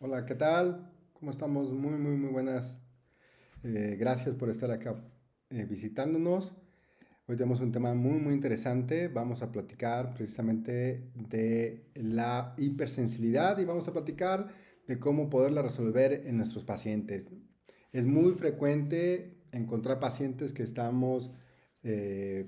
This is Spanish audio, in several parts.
Hola, ¿qué tal? ¿Cómo estamos? Muy buenas. Gracias por estar acá visitándonos. Hoy tenemos un tema muy interesante. Vamos a platicar precisamente de la hipersensibilidad y vamos a platicar de cómo poderla resolver en nuestros pacientes. Es muy frecuente encontrar pacientes que estamos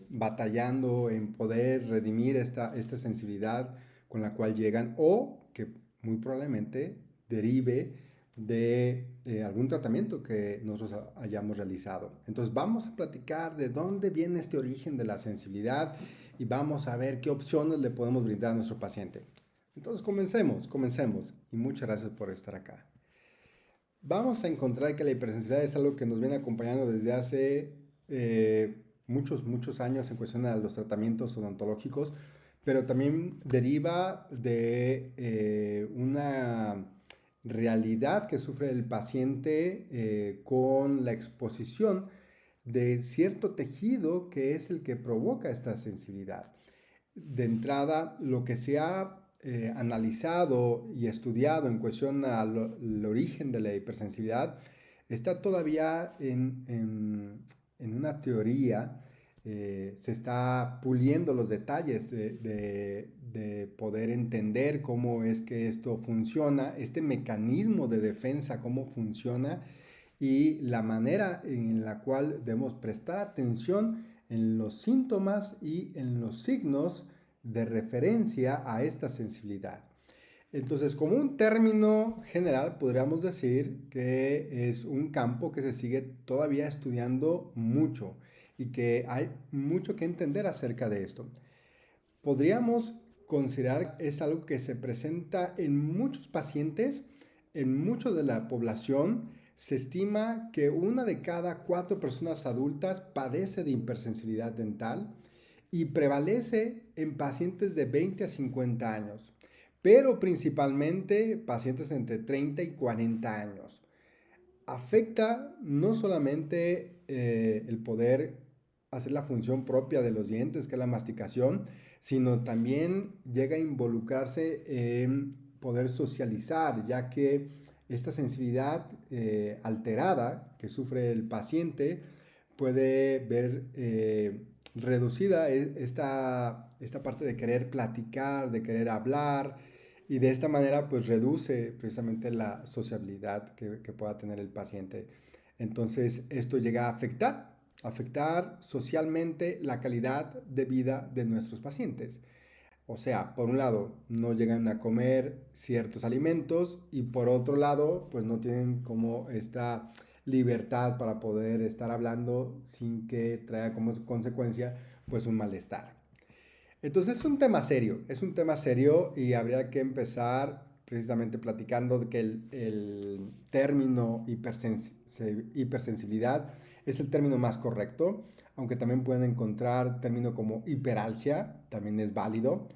batallando en poder redimir esta sensibilidad con la cual llegan o que muy probablemente derive de algún tratamiento que nosotros hayamos realizado. Entonces vamos a platicar de dónde viene este origen de la sensibilidad y vamos a ver qué opciones le podemos brindar a nuestro paciente. Entonces comencemos y muchas gracias por estar acá. Vamos a encontrar que la hipersensibilidad es algo que nos viene acompañando desde hace muchos años en cuestión de los tratamientos odontológicos, pero también deriva de una realidad que sufre el paciente con la exposición de cierto tejido que es el que provoca esta sensibilidad. De entrada, lo que se ha analizado y estudiado en cuestión al origen de la hipersensibilidad está todavía en una teoría. Se está puliendo los detalles de poder entender cómo es que esto funciona, este mecanismo de defensa, cómo funciona y la manera en la cual debemos prestar atención en los síntomas y en los signos de referencia a esta sensibilidad. Entonces, como un término general, podríamos decir que es un campo que se sigue todavía estudiando mucho y que hay mucho que entender acerca de esto. Podríamos considerar que es algo que se presenta en muchos pacientes, en mucho de la población. Se estima que una de cada 4 personas adultas padece de hipersensibilidad dental y prevalece en pacientes de 20 a 50 años, pero principalmente pacientes entre 30 y 40 años. Afecta no solamente el poder hacer la función propia de los dientes, que es la masticación, sino también llega a involucrarse en poder socializar, ya que esta sensibilidad alterada que sufre el paciente puede ver reducida esta parte de querer platicar, de querer hablar, y de esta manera pues reduce precisamente la sociabilidad que pueda tener el paciente. Entonces esto llega a afectar socialmente la calidad de vida de nuestros pacientes. O sea, por un lado, no llegan a comer ciertos alimentos y por otro lado, pues no tienen como esta libertad para poder estar hablando sin que traiga como consecuencia pues un malestar. Entonces es un tema serio y habría que empezar precisamente platicando de que el término hipersensibilidad es el término más correcto, aunque también pueden encontrar término como hiperalgia, también es válido.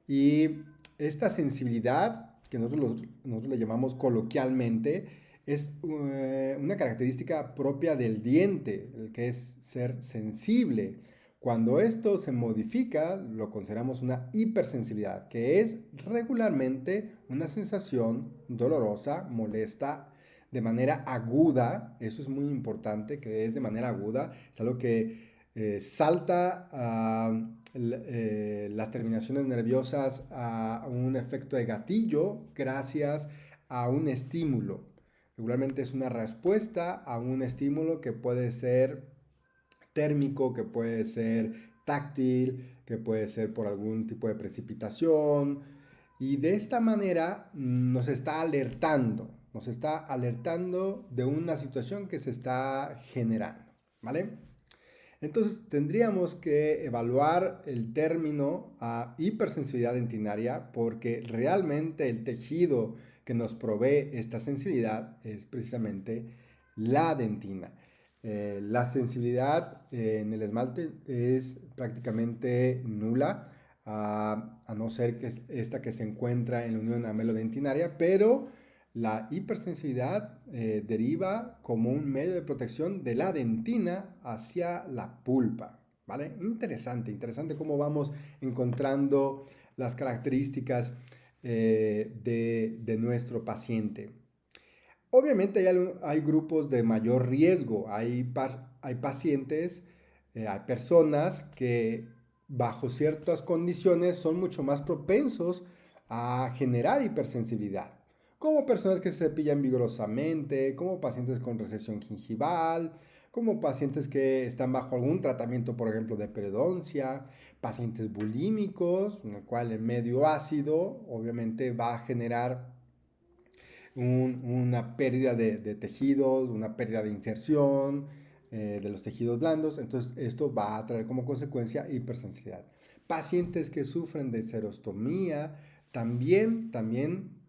Y esta sensibilidad, que nosotros le llamamos coloquialmente, es una característica propia del diente, el que es ser sensible. Cuando esto se modifica, lo consideramos una hipersensibilidad, que es regularmente una sensación dolorosa, molesta, de manera aguda. Eso es muy importante, que es de manera aguda. Es algo que salta a las terminaciones nerviosas a un efecto de gatillo gracias a un estímulo. Regularmente es una respuesta a un estímulo que puede ser térmico, que puede ser táctil, que puede ser por algún tipo de precipitación. Y de esta manera nos está alertando de una situación que se está generando, ¿vale? Entonces tendríamos que evaluar el término a hipersensibilidad dentinaria porque realmente el tejido que nos provee esta sensibilidad es precisamente la dentina. La sensibilidad en el esmalte es prácticamente nula, a no ser que esta que se encuentra en la unión amelodentinaria, pero la hipersensibilidad deriva como un medio de protección de la dentina hacia la pulpa, ¿vale? Interesante cómo vamos encontrando las características de nuestro paciente. Obviamente hay grupos de mayor riesgo, hay pacientes, hay personas que bajo ciertas condiciones son mucho más propensos a generar hipersensibilidad, como personas que se cepillan vigorosamente, como pacientes con recesión gingival, como pacientes que están bajo algún tratamiento, por ejemplo, de periodoncia, pacientes bulímicos, en el cual el medio ácido obviamente va a generar una pérdida de tejidos, una pérdida de inserción de los tejidos blandos. Entonces esto va a traer como consecuencia hipersensibilidad. Pacientes que sufren de xerostomía también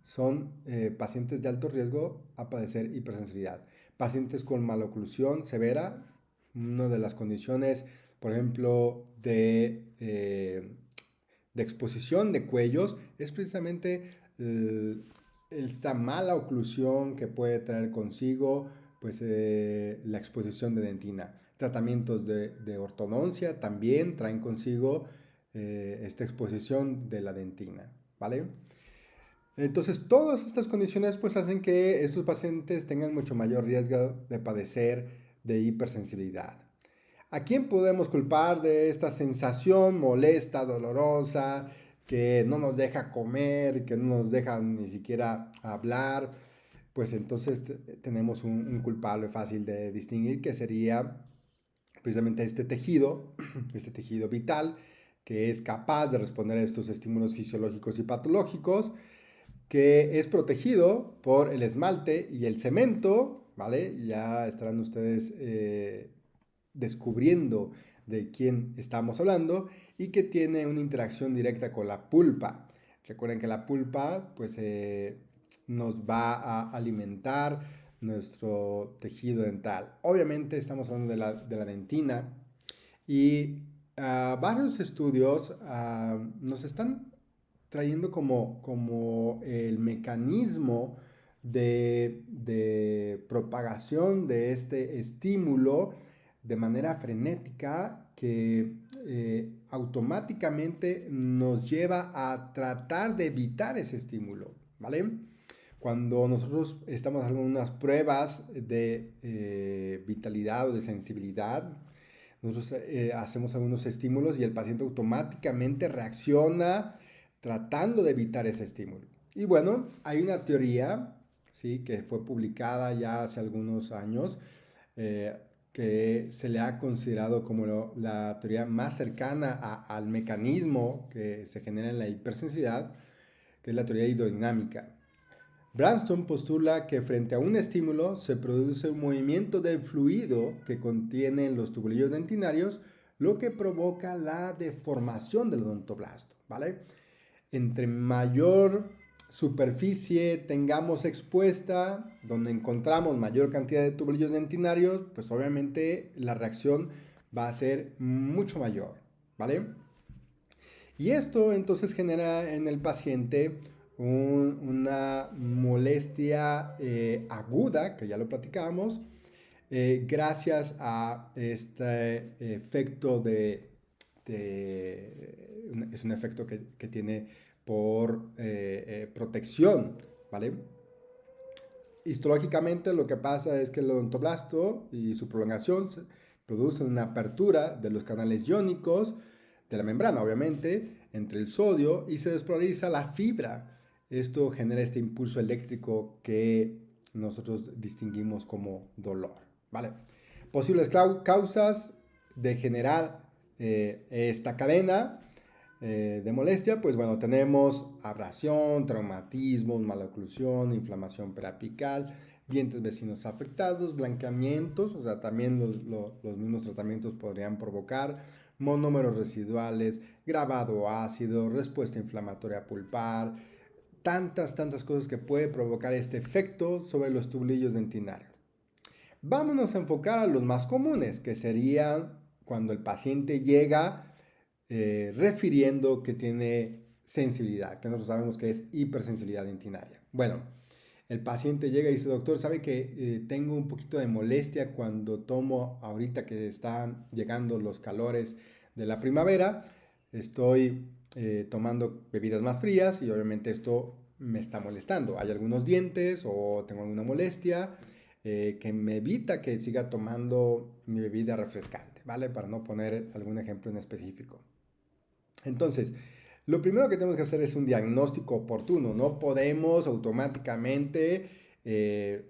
son pacientes de alto riesgo a padecer hipersensibilidad. Pacientes con maloclusión severa, una de las condiciones, por ejemplo, de exposición de cuellos es precisamente esta mala oclusión que puede traer consigo pues, la exposición de dentina. Tratamientos de ortodoncia también traen consigo esta exposición de la dentina, ¿vale? Entonces, todas estas condiciones pues hacen que estos pacientes tengan mucho mayor riesgo de padecer de hipersensibilidad. ¿A quién podemos culpar de esta sensación molesta, dolorosa, que no nos deja comer, que no nos deja ni siquiera hablar? Pues entonces tenemos un culpable fácil de distinguir, que sería precisamente este tejido vital, que es capaz de responder a estos estímulos fisiológicos y patológicos, que es protegido por el esmalte y el cemento, ¿vale? Ya estarán ustedes descubriendo de quién estamos hablando, y que tiene una interacción directa con la pulpa. Recuerden que la pulpa pues nos va a alimentar nuestro tejido dental. Obviamente estamos hablando de la dentina, y varios estudios nos están trayendo como el mecanismo de propagación de este estímulo de manera frenética, que automáticamente nos lleva a tratar de evitar ese estímulo, ¿vale? Cuando nosotros estamos haciendo unas pruebas de vitalidad o de sensibilidad, nosotros hacemos algunos estímulos y el paciente automáticamente reacciona tratando de evitar ese estímulo. Y bueno, hay una teoría, ¿sí?, que fue publicada ya hace algunos años, que se le ha considerado como la teoría más cercana al mecanismo que se genera en la hipersensibilidad, que es la teoría hidrodinámica. Branston postula que frente a un estímulo se produce un movimiento del fluido que contienen los tubulillos dentinarios, lo que provoca la deformación del odontoblasto, ¿vale? Entre mayor superficie tengamos expuesta, donde encontramos mayor cantidad de tubulillos dentinarios, pues obviamente la reacción va a ser mucho mayor, ¿vale? Y esto entonces genera en el paciente una molestia aguda, que ya lo platicamos, gracias a este efecto es un efecto que tiene por protección, ¿vale? Histológicamente lo que pasa es que el odontoblasto y su prolongación producen una apertura de los canales iónicos de la membrana, obviamente, entre el sodio, y se despolariza la fibra. Esto genera este impulso eléctrico que nosotros distinguimos como dolor, ¿vale? Posibles causas de generar esta cadena de molestia, pues bueno, tenemos abrasión, traumatismos, maloclusión, inflamación periapical, dientes vecinos afectados, blanqueamientos, o sea, también los mismos tratamientos podrían provocar monómeros residuales, grabado ácido, respuesta inflamatoria pulpar, tantas cosas que puede provocar este efecto sobre los tubulillos dentinarios. Vámonos a enfocar a los más comunes, que serían cuando el paciente llega refiriendo que tiene sensibilidad, que nosotros sabemos que es hipersensibilidad dentinaria. Bueno, el paciente llega y dice: doctor, ¿sabe que tengo un poquito de molestia cuando tomo, ahorita que están llegando los calores de la primavera? Estoy tomando bebidas más frías y obviamente esto me está molestando. Hay algunos dientes o tengo alguna molestia que me evita que siga tomando mi bebida refrescante, ¿vale? Para no poner algún ejemplo en específico. Entonces, lo primero que tenemos que hacer es un diagnóstico oportuno. No podemos automáticamente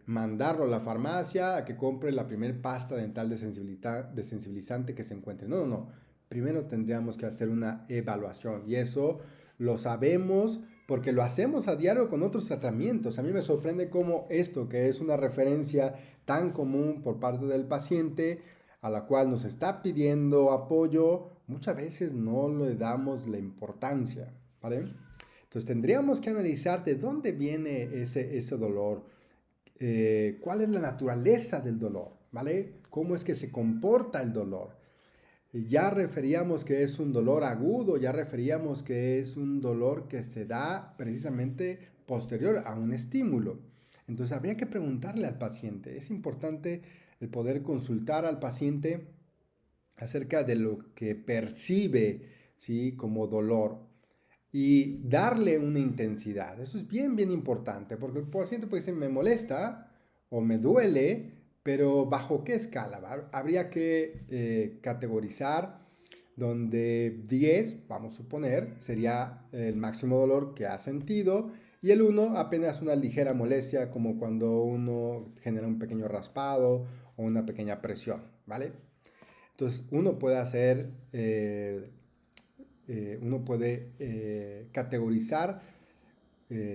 mandarlo a la farmacia a que compre la primer pasta dental desensibilizante que se encuentre. No, no, no. Primero tendríamos que hacer una evaluación y eso lo sabemos porque lo hacemos a diario con otros tratamientos. A mí me sorprende cómo esto, que es una referencia tan común por parte del paciente, a la cual nos está pidiendo apoyo, muchas veces no le damos la importancia, ¿vale? Entonces tendríamos que analizar de dónde viene ese dolor, cuál es la naturaleza del dolor, ¿vale? Cómo es que se comporta el dolor. Ya referíamos que es un dolor agudo, ya referíamos que es un dolor que se da precisamente posterior a un estímulo. Entonces habría que preguntarle al paciente. Es importante el poder consultar al paciente acerca de lo que percibe, ¿sí? Como dolor y darle una intensidad. Eso es bien, bien importante porque el paciente puede decir, me molesta o me duele, pero ¿bajo qué escala? Habría que categorizar donde 10, vamos a suponer, sería el máximo dolor que ha sentido y el 1 apenas una ligera molestia como cuando uno genera un pequeño raspado o una pequeña presión, ¿vale? Entonces uno puede hacer uno puede categorizar,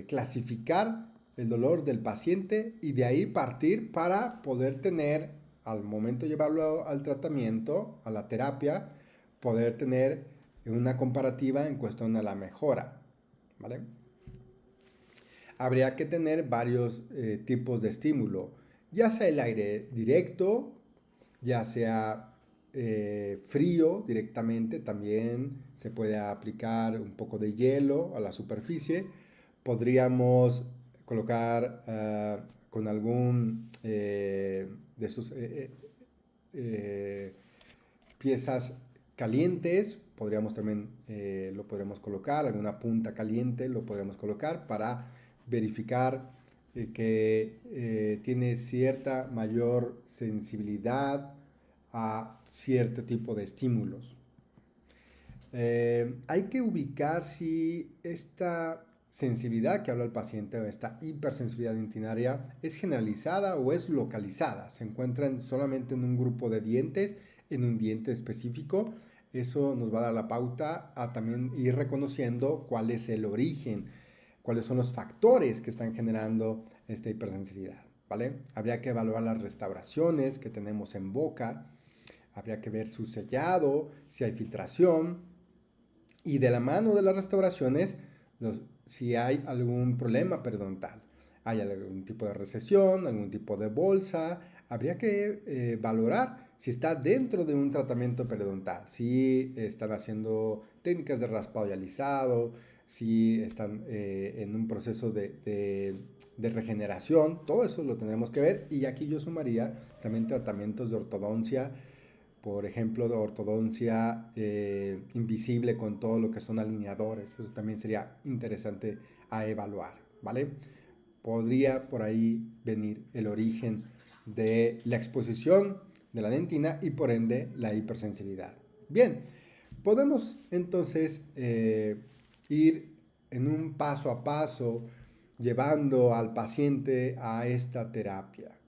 clasificar el dolor del paciente y de ahí partir para poder tener, al momento de llevarlo al tratamiento, a la terapia, poder tener una comparativa en cuestión a la mejora, ¿vale? Habría que tener varios tipos de estímulo, ya sea el aire directo, ya sea frío directamente, también se puede aplicar un poco de hielo a la superficie. Podríamos colocar con algún de estos piezas calientes, podríamos también lo podremos colocar, alguna punta caliente lo podremos colocar para verificar que tiene cierta mayor sensibilidad a cierto tipo de estímulos. Hay que ubicar si esta sensibilidad que habla el paciente o esta hipersensibilidad dentinaria es generalizada o es localizada. Se encuentran solamente en un grupo de dientes, en un diente específico. Eso nos va a dar la pauta a también ir reconociendo cuál es el origen, cuáles son los factores que están generando esta hipersensibilidad, ¿vale? Habría que evaluar las restauraciones que tenemos en boca, habría que ver su sellado, si hay filtración, y de la mano de las restauraciones, si hay algún problema periodontal, hay algún tipo de recesión, algún tipo de bolsa, habría que valorar si está dentro de un tratamiento periodontal, si están haciendo técnicas de raspado y alisado, si están en un proceso de regeneración, todo eso lo tendremos que ver. Y aquí yo sumaría también tratamientos de ortodoncia, por ejemplo, de ortodoncia invisible con todo lo que son alineadores. Eso también sería interesante a evaluar, ¿vale? Podría por ahí venir el origen de la exposición de la dentina y por ende la hipersensibilidad. Bien, podemos entonces ir en un paso a paso llevando al paciente a esta terapia.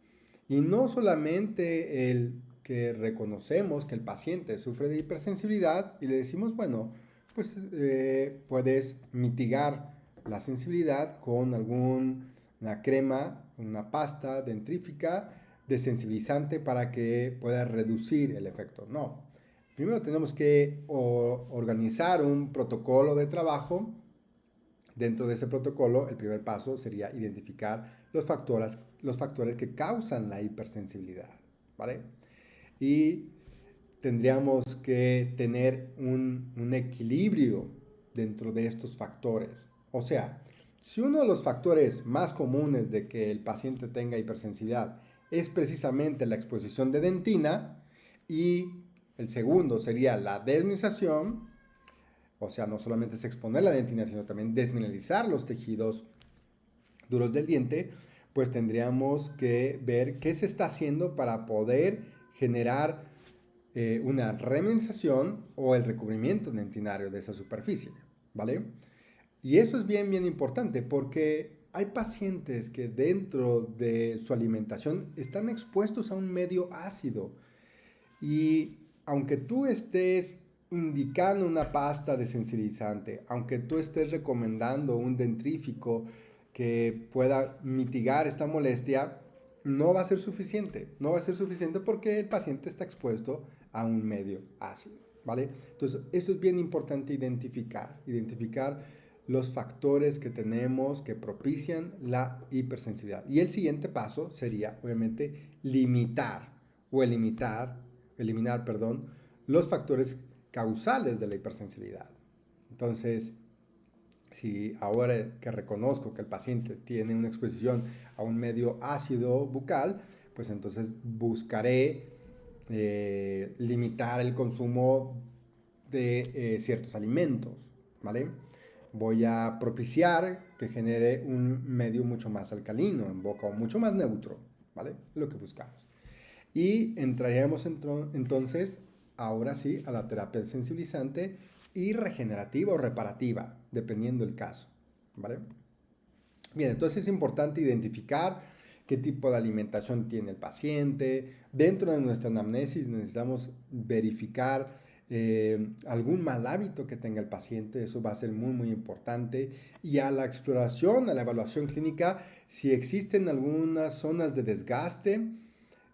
Y no solamente el que reconocemos que el paciente sufre de hipersensibilidad y le decimos, bueno, pues puedes mitigar la sensibilidad con alguna crema, una pasta dentrífica desensibilizante para que pueda reducir el efecto. No. Primero tenemos que organizar un protocolo de trabajo. Dentro de ese protocolo, el primer paso sería identificar los factores que causan la hipersensibilidad, ¿vale? Y tendríamos que tener un equilibrio dentro de estos factores. O sea, si uno de los factores más comunes de que el paciente tenga hipersensibilidad es precisamente la exposición de dentina y el segundo sería la desmineralización, o sea, no solamente es exponer la dentina, sino también desmineralizar los tejidos duros del diente, pues tendríamos que ver qué se está haciendo para poder generar una remineralización o el recubrimiento dentinario de esa superficie, ¿vale? Y eso es bien, bien importante porque hay pacientes que dentro de su alimentación están expuestos a un medio ácido y aunque tú estés indicando una pasta desensibilizante, aunque tú estés recomendando un dentrífico que pueda mitigar esta molestia, no va a ser suficiente. No va a ser suficiente porque el paciente está expuesto a un medio ácido, ¿vale? Entonces, esto es bien importante identificar los factores que tenemos que propician la hipersensibilidad. Y el siguiente paso sería, obviamente, eliminar, perdón, los factores causales de la hipersensibilidad. Entonces, si ahora que reconozco que el paciente tiene una exposición a un medio ácido bucal, pues entonces buscaré limitar el consumo de ciertos alimentos, ¿vale? Voy a propiciar que genere un medio mucho más alcalino en boca o mucho más neutro, ¿vale? Lo que buscamos. Y entraríamos entonces, ahora sí, a la terapia sensibilizante y regenerativa o reparativa, dependiendo del caso, ¿vale? Bien, entonces es importante identificar qué tipo de alimentación tiene el paciente. Dentro de nuestra anamnesis necesitamos verificar algún mal hábito que tenga el paciente, eso va a ser muy, muy importante. Y a la exploración, a la evaluación clínica, si existen algunas zonas de desgaste,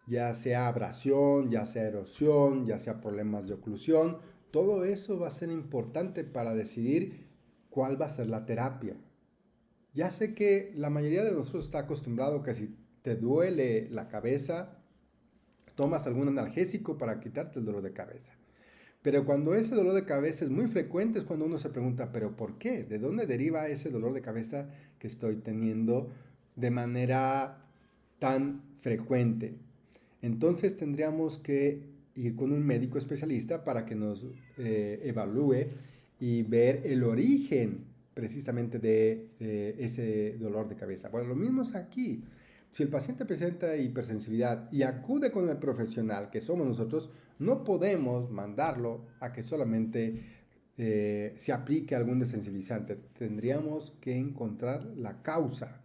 ya sea abrasión, ya sea erosión, ya sea problemas de oclusión, todo eso va a ser importante para decidir cuál va a ser la terapia. Ya sé que la mayoría de nosotros está acostumbrado que si te duele la cabeza, tomas algún analgésico para quitarte el dolor de cabeza. Pero cuando ese dolor de cabeza es muy frecuente es cuando uno se pregunta, ¿pero por qué? ¿De dónde deriva ese dolor de cabeza que estoy teniendo de manera tan frecuente? Entonces tendríamos que ir con un médico especialista para que nos evalúe y ver el origen precisamente de ese dolor de cabeza. Bueno, lo mismo es aquí. Si el paciente presenta hipersensibilidad y acude con el profesional, que somos nosotros, no podemos mandarlo a que solamente se aplique algún desensibilizante. Tendríamos que encontrar la causa.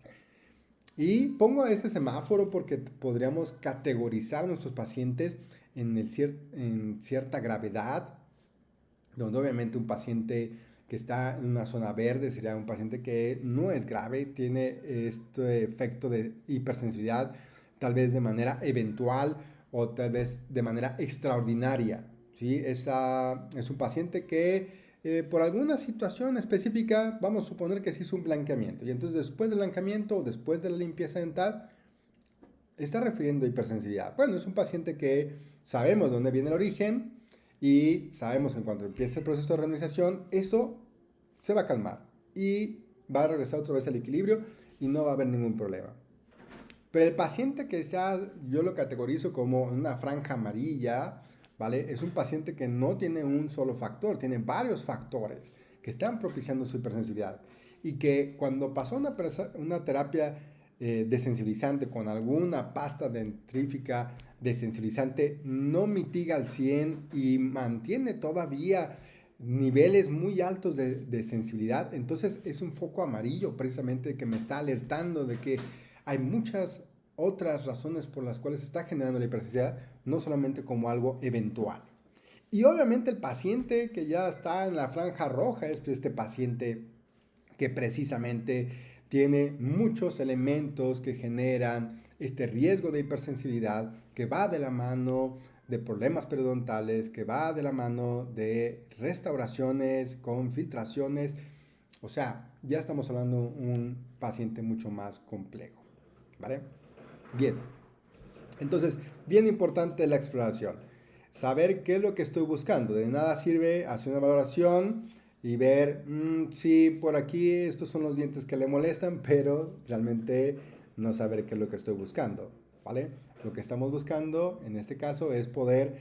Y pongo este semáforo porque podríamos categorizar a nuestros pacientes en cierta gravedad, donde obviamente un paciente que está en una zona verde sería un paciente que no es grave, tiene este efecto de hipersensibilidad tal vez de manera eventual o tal vez de manera extraordinaria, ¿sí? Es un paciente que por alguna situación específica, vamos a suponer que se hizo un blanqueamiento y entonces después del blanqueamiento o después de la limpieza dental, está refiriendo a hipersensibilidad. Bueno, es un paciente que sabemos dónde viene el origen y sabemos que en cuanto empiece el proceso de remineralización, eso se va a calmar y va a regresar otra vez al equilibrio y no va a haber ningún problema. Pero el paciente que ya yo lo categorizo como una franja amarilla, ¿vale? Es un paciente que no tiene un solo factor, tiene varios factores que están propiciando su hipersensibilidad y que cuando pasó una terapia desensibilizante con alguna pasta dentrífica desensibilizante no mitiga al 100 y mantiene todavía niveles muy altos de sensibilidad, entonces es un foco amarillo precisamente que me está alertando de que hay muchas otras razones por las cuales se está generando la hipersensibilidad, no solamente como algo eventual. Y obviamente el paciente que ya está en la franja roja es este paciente que precisamente tiene muchos elementos que generan este riesgo de hipersensibilidad que va de la mano de problemas periodontales, que va de la mano de restauraciones con filtraciones. O sea, ya estamos hablando de un paciente mucho más complejo, ¿vale? Bien, entonces, bien importante la exploración. Saber qué es lo que estoy buscando. De nada sirve hacer una valoración y ver si por aquí estos son los dientes que le molestan, pero realmente no saber qué es lo que estoy buscando, ¿vale? Lo que estamos buscando en este caso es poder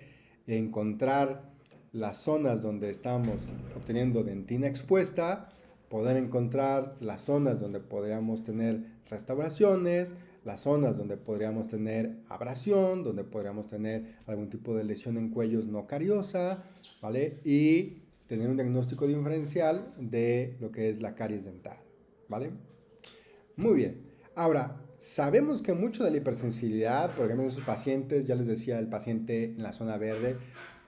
encontrar las zonas donde estamos obteniendo dentina expuesta, poder encontrar las zonas donde podríamos tener restauraciones, las zonas donde podríamos tener abrasión, donde podríamos tener algún tipo de lesión en cuellos no cariosa, ¿vale? Y tener un diagnóstico diferencial de lo que es la caries dental, ¿vale? Muy bien. Ahora, sabemos que mucho de la hipersensibilidad, por ejemplo, en esos pacientes, ya les decía, el paciente en la zona verde,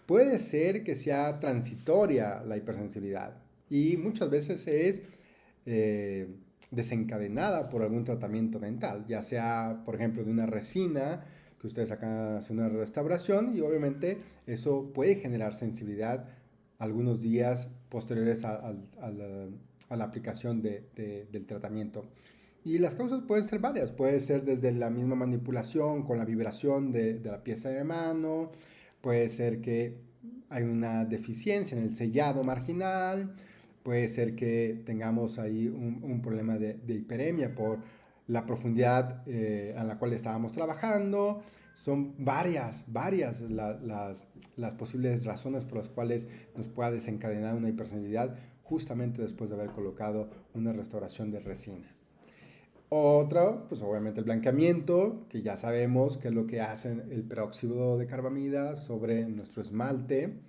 puede ser que sea transitoria la hipersensibilidad y muchas veces es eh, desencadenada por algún tratamiento dental, ya sea, por ejemplo, de una resina que ustedes acá hacen una restauración y obviamente eso puede generar sensibilidad algunos días posteriores a la aplicación del tratamiento. Y las causas pueden ser varias, puede ser desde la misma manipulación con la vibración de la pieza de mano, puede ser que hay una deficiencia en el sellado marginal, puede ser que tengamos ahí un problema de hiperemia por la profundidad a la cual estábamos trabajando. Son varias las posibles razones por las cuales nos pueda desencadenar una hipersensibilidad justamente después de haber colocado una restauración de resina. Otro, pues obviamente el blanqueamiento, que ya sabemos que es lo que hace el peróxido de carbamida sobre nuestro esmalte.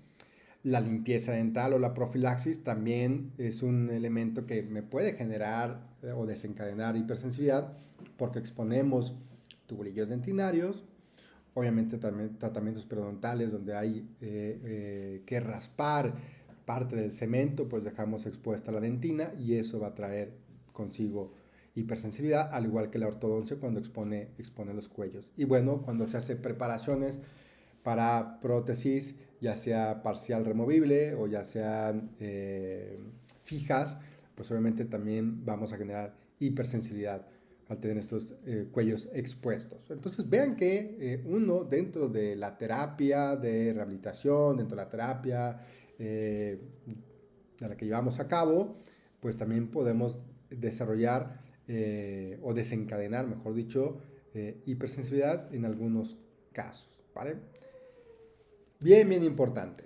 La limpieza dental o la profilaxis también es un elemento que me puede generar o desencadenar hipersensibilidad porque exponemos tubulillos dentinarios, obviamente también tratamientos periodontales donde hay que raspar parte del cemento, pues dejamos expuesta la dentina y eso va a traer consigo hipersensibilidad, al igual que la ortodoncia cuando expone los cuellos. Y bueno, cuando se hace preparaciones para prótesis, ya sea parcial removible o ya sean fijas, pues obviamente también vamos a generar hipersensibilidad al tener estos cuellos expuestos. Entonces vean que uno dentro de la terapia de rehabilitación, dentro de la terapia de la que llevamos a cabo, pues también podemos desarrollar o desencadenar, mejor dicho, hipersensibilidad en algunos casos, ¿vale? Bien, bien importante.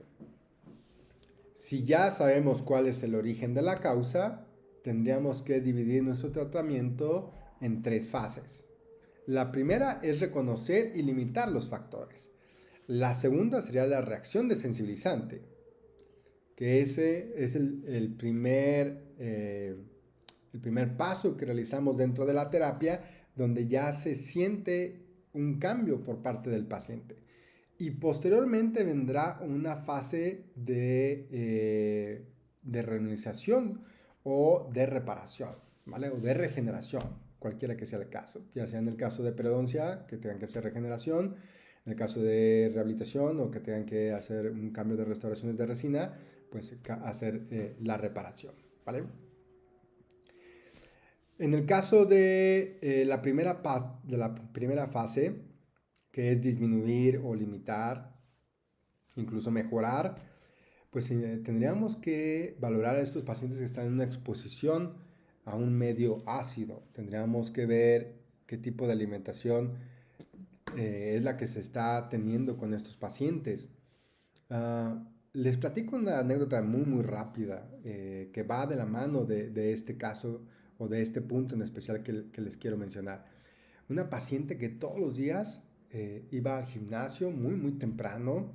Si ya sabemos cuál es el origen de la causa, tendríamos que dividir nuestro tratamiento en 3 fases. La primera es reconocer y limitar los factores. La segunda sería la reacción desensibilizante, que ese es el primer paso que realizamos dentro de la terapia, donde ya se siente un cambio por parte del paciente. Y posteriormente vendrá una fase de reorganización o de reparación, ¿vale? O de regeneración, cualquiera que sea el caso. Ya sea en el caso de periodoncia, que tengan que hacer regeneración, en el caso de rehabilitación o que tengan que hacer un cambio de restauraciones de resina, pues hacer la reparación, ¿vale? En el caso de, de la primera fase, que es disminuir o limitar, incluso mejorar, pues tendríamos que valorar a estos pacientes que están en una exposición a un medio ácido. Tendríamos que ver qué tipo de alimentación es la que se está teniendo con estos pacientes. Les platico una anécdota muy rápida que va de la mano de este caso o de este punto en especial que les quiero mencionar. Una paciente que todos los días iba al gimnasio muy temprano,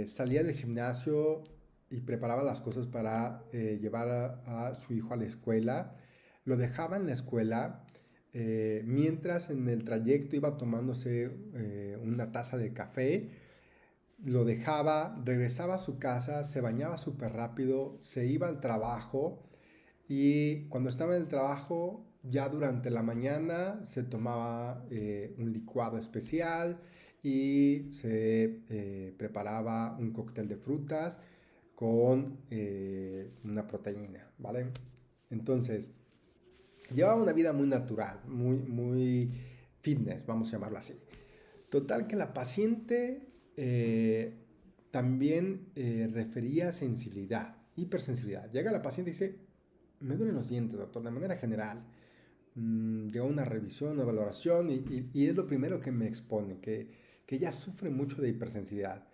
salía del gimnasio y preparaba las cosas para llevar a su hijo a la escuela, lo dejaba en la escuela, mientras en el trayecto iba tomándose una taza de café, lo dejaba, regresaba a su casa, se bañaba súper rápido, se iba al trabajo y cuando estaba en el trabajo, ya durante la mañana se tomaba un licuado especial y se preparaba un cóctel de frutas con una proteína, ¿vale? Entonces, llevaba una vida muy natural, muy fitness, vamos a llamarlo así. Total que la paciente también refería sensibilidad, hipersensibilidad. Llega la paciente y dice, me duelen los dientes, doctor, de manera general. Llegó una revisión, una valoración y es lo primero que me expone, que ella sufre mucho de hipersensibilidad.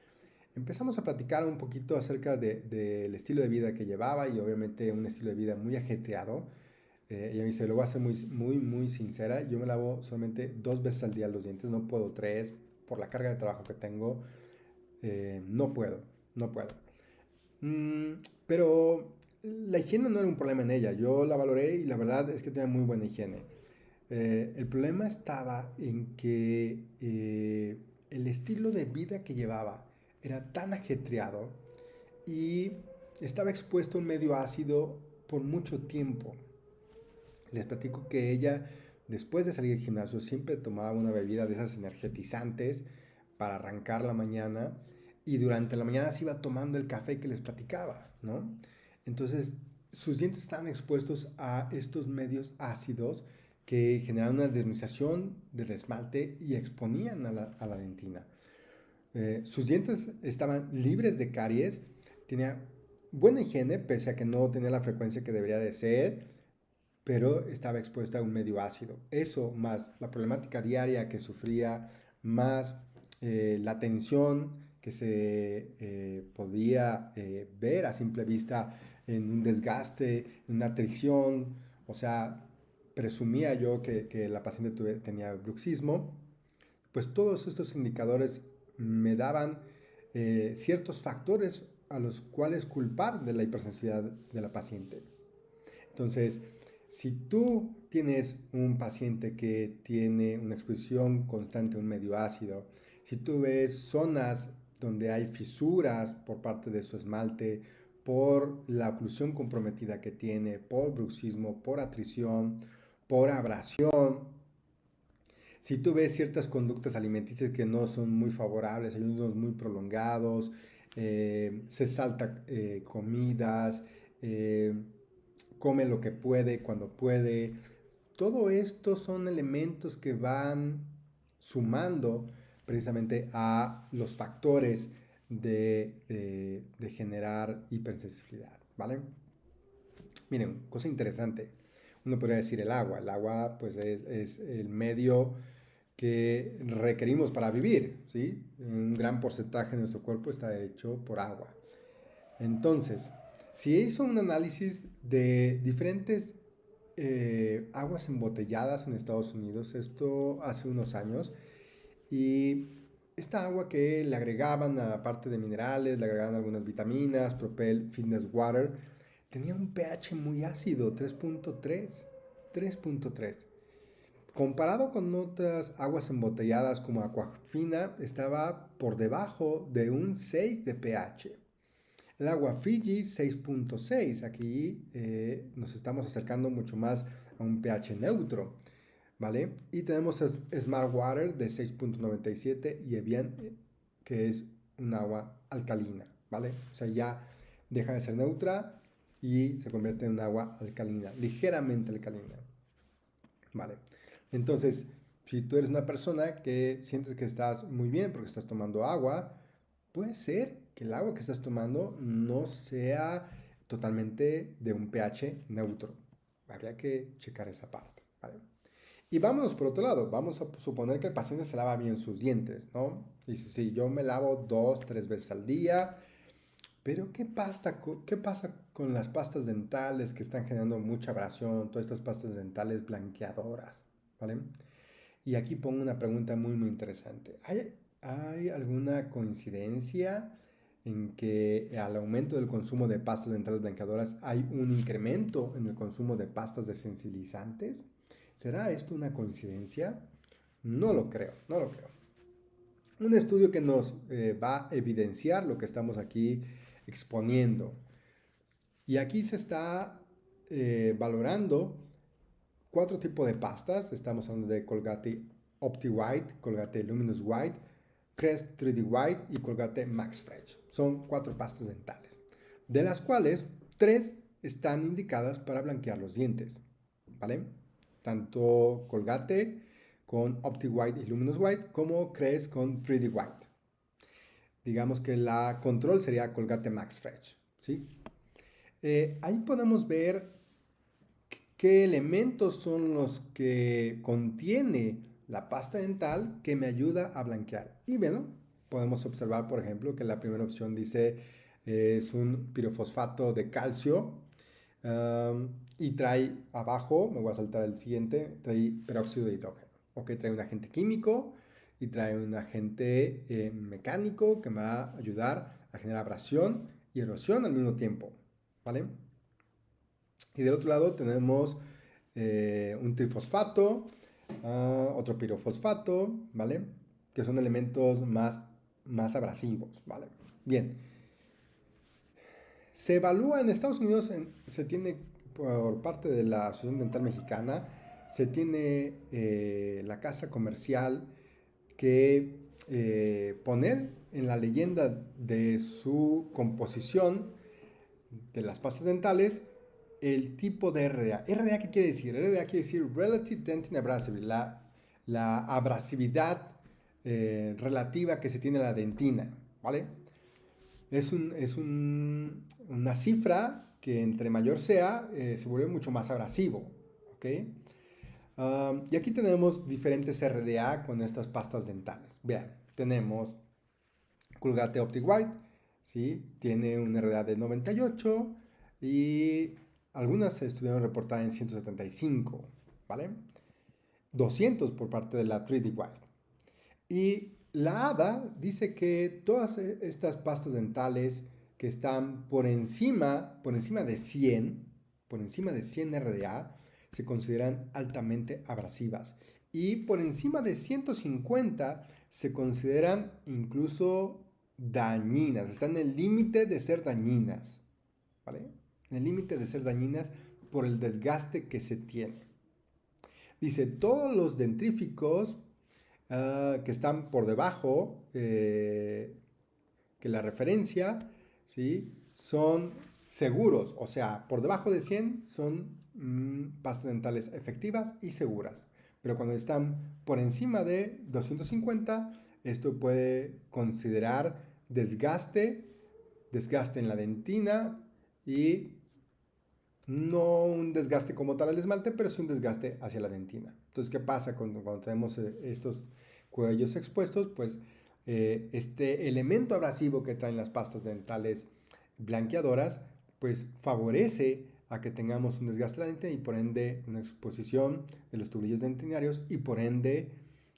Empezamos a platicar un poquito acerca del estilo de vida que llevaba y obviamente un estilo de vida muy ajetreado. Ella me dice, lo voy a hacer muy sincera, yo me lavo solamente 2 veces al día los dientes, no puedo tres, por la carga de trabajo que tengo, no puedo, no puedo. Mm, pero la higiene no era un problema en ella, yo la valoré y la verdad es que tenía muy buena higiene. El problema estaba en que el estilo de vida que llevaba era tan ajetreado y estaba expuesto a un medio ácido por mucho tiempo. Les platico que ella, después de salir del gimnasio, siempre tomaba una bebida de esas energetizantes para arrancar la mañana y durante la mañana se iba tomando el café que les platicaba, ¿no? Entonces, sus dientes estaban expuestos a estos medios ácidos que generaban una desmización del esmalte y exponían a la dentina. Sus dientes estaban libres de caries, tenía buena higiene, pese a que no tenía la frecuencia que debería de ser, pero estaba expuesta a un medio ácido. Eso más la problemática diaria que sufría, más la tensión que se podía ver a simple vista en un desgaste, en una tricción, o sea, presumía yo que la paciente tenía bruxismo, pues todos estos indicadores me daban ciertos factores a los cuales culpar de la hipersensibilidad de la paciente. Entonces, si tú tienes un paciente que tiene una exposición constante a un medio ácido, si tú ves zonas donde hay fisuras por parte de su esmalte, por la oclusión comprometida que tiene, por bruxismo, por atrición, por abrasión, si tú ves ciertas conductas alimenticias que no son muy favorables, hay unos muy prolongados, se salta comidas, eh, come lo que puede cuando puede. Todo esto son elementos que van sumando precisamente a los factores de generar hipersensibilidad, ¿vale? Miren, cosa interesante. Uno podría decir el agua. El agua, pues, es el medio que requerimos para vivir, ¿sí? Un gran porcentaje de nuestro cuerpo está hecho por agua. Entonces, si hizo un análisis de diferentes aguas embotelladas en Estados Unidos, esto hace unos años, y esta agua que le agregaban, aparte de minerales, le agregaban algunas vitaminas, Propel Fitness Water, tenía un pH muy ácido, 3.3. 3.3. Comparado con otras aguas embotelladas como Aquafina, estaba por debajo de un 6 de pH. El agua Fiji 6.6, aquí nos estamos acercando mucho más a un pH neutro, ¿vale? Y tenemos Smart Water de 6.97 y Evian, que es un agua alcalina, ¿vale? O sea, ya deja de ser neutra y se convierte en un agua alcalina, ligeramente alcalina, ¿vale? Entonces, si tú eres una persona que sientes que estás muy bien porque estás tomando agua, puede ser que el agua que estás tomando no sea totalmente de un pH neutro. Habría que checar esa parte, ¿vale? Y vámonos por otro lado, vamos a suponer que el paciente se lava bien sus dientes, ¿no? Dice, sí, yo me lavo 2, 3 veces al día, pero ¿qué pasa con las pastas dentales que están generando mucha abrasión, todas estas pastas dentales blanqueadoras, ¿vale? Y aquí pongo una pregunta muy interesante. ¿Hay alguna coincidencia en que al aumento del consumo de pastas dentales blanqueadoras hay un incremento en el consumo de pastas desensibilizantes? ¿Será esto una coincidencia? No lo creo, no lo creo. Un estudio que nos va a evidenciar lo que estamos aquí exponiendo. Y aquí se está valorando 4 tipos de pastas. Estamos hablando de Colgate Opti White, Colgate Luminous White, Crest 3D White y Colgate Max Fresh. Son 4 pastas dentales, de las cuales 3 están indicadas para blanquear los dientes, ¿vale? Tanto Colgate con Opti White y Luminous White como Crest con 3D White. Digamos que la control sería Colgate Max Fresh, ¿sí? Ahí podemos ver qué elementos son los que contiene la pasta dental que me ayuda a blanquear. Y bueno, podemos observar, por ejemplo, que la primera opción dice es un pirofosfato de calcio y trae abajo, me voy a saltar el siguiente, trae peróxido de hidrógeno. Ok, trae un agente químico y trae un agente mecánico que me va a ayudar a generar abrasión y erosión al mismo tiempo, ¿vale? Y del otro lado tenemos un trifosfato, otro pirofosfato, ¿vale? Que son elementos más abrasivos, ¿vale? Bien. Se evalúa en Estados Unidos, se tiene por parte de la Asociación Dental Mexicana, se tiene la casa comercial que poner en la leyenda de su composición de las pastas dentales el tipo de RDA. ¿RDA qué quiere decir? RDA quiere decir Relative Dentin Abrasiveness, la abrasividad relativa que se tiene en la dentina, ¿vale? Es una cifra que entre mayor sea, se vuelve mucho más abrasivo, ¿ok? Y aquí tenemos diferentes RDA con estas pastas dentales. Vean, tenemos Colgate Optic White, ¿sí? Tiene un RDA de 98 y algunas se estuvieron reportadas en 175, ¿vale? 200 por parte de la 3D White. Y la ADA dice que todas estas pastas dentales que están por encima de 100, por encima de 100 RDA, se consideran altamente abrasivas. Y por encima de 150 se consideran incluso dañinas, están en el límite de ser dañinas, ¿vale? En el límite de ser dañinas por el desgaste que se tiene. Dice, todos los dentríficos que están por debajo que la referencia, ¿sí? Son seguros, o sea, por debajo de 100 son pastas dentales efectivas y seguras. Pero cuando están por encima de 250, esto puede considerar desgaste en la dentina y no un desgaste como tal al esmalte, pero sí un desgaste hacia la dentina. Entonces, ¿qué pasa cuando tenemos estos cuellos expuestos? Pues este elemento abrasivo que traen las pastas dentales blanqueadoras, pues favorece a que tengamos un desgaste de la dentina y por ende una exposición de los tubulillos dentinarios y por ende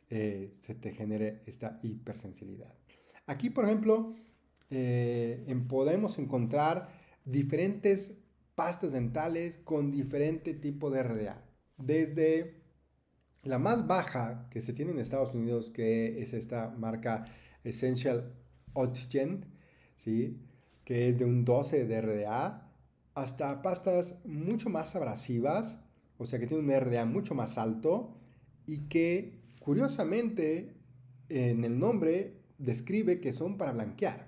se te genere esta hipersensibilidad. Aquí, por ejemplo, podemos encontrar diferentes pastas dentales con diferente tipo de RDA. Desde la más baja que se tiene en Estados Unidos, que es esta marca Essential Oxygen, ¿sí? Que es de un 12 de RDA, hasta pastas mucho más abrasivas, o sea que tiene un RDA mucho más alto y que curiosamente en el nombre describe que son para blanquear,